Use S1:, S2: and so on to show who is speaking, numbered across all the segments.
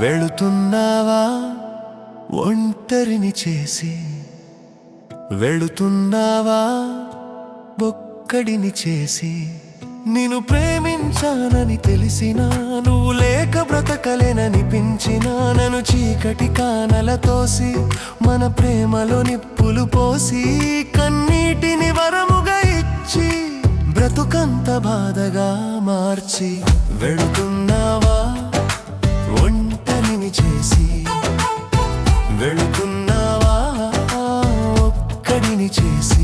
S1: వెళుతున్నావా ఒంటరిని చేసి, వెళుతున్నావా ఒక్కడిని చేసి. నిన్ను ప్రేమించానని తెలిసినా, నువ్వు లేక బ్రతకలేననిపించినా, నన్ను చీకటి కానల తోసి, మన ప్రేమలో నిప్పులు పోసి, కన్నీటిని వరముగా ఇచ్చి, బ్రతుకంత బాధగా మార్చి. వెళుతున్నావా ఒంటరిని చేసి, వెళుతున్నావా ఒక్కడిని చేసి.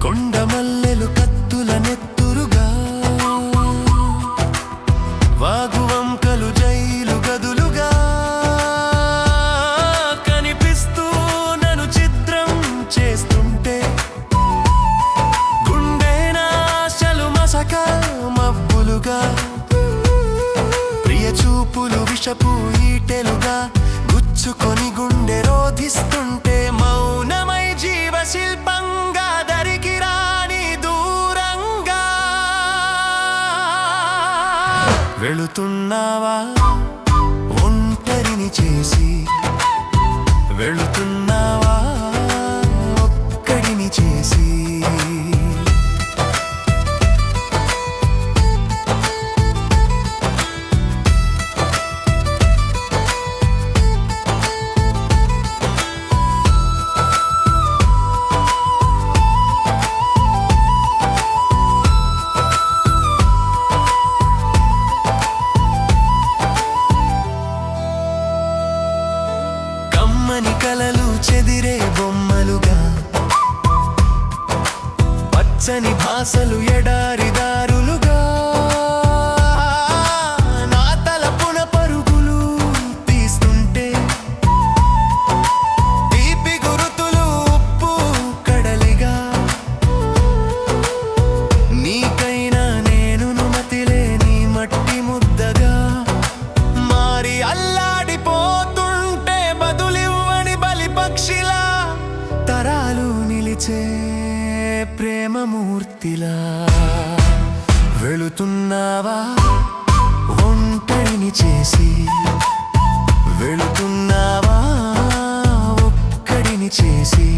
S1: కొండమల్లెలు కత్తుల నెత్తురుగా, వాగువంకలు జైలు గదులుగా కనిపిస్తూ నన్ను చిత్రం చేస్తుంటే, గుండెనాశలు మసక మబ్బులుగా, ప్రియ చూపులు విషపు ఈటెలుగా గుచ్చుకొని గుండె రోధిస్తుంటే, మౌనమై జీవ శిల్పంగా దరికి రాని దూరంగా. వెళుతున్నావా ఒంటరిని చేసి, వెళుతున్నావా ఒక్కడిని చేసి. కమ్మని కలలు చెదిరే బొమ్మలుగా, పచ్చని భాషలు ఎడారి దారులుగా, నా తలపున పరుగులు తీస్తుంటే, తీపి గురుతులు ఉప్పు కడలిగా, నీకైనా నేను మతిలేని మట్టి ముద్దగా మారి అల్లాడిపోతుంటే, బదులివ్వని బలిపక్షిలా, తరాలు నిలిచే ప్రేమమూర్తిలా. వెళుతున్నావా ఒంటరిని చేసి, వెళుతున్నావా ఒక్కడిని చేసి.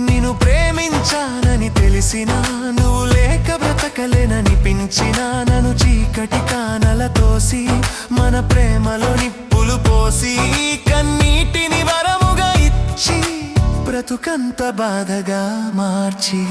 S1: నిన్ను ప్రేమించానని తెలిసినా, నువ్వు లేక బ్రతకలేననిపించినా, నన్ను చీకటి కానల తోసి, మన ప్రేమలో నిప్పులు పోసి, కన్నీటిని వరముగా ఇచ్చి, బ్రతుకంత బాధగా మార్చి.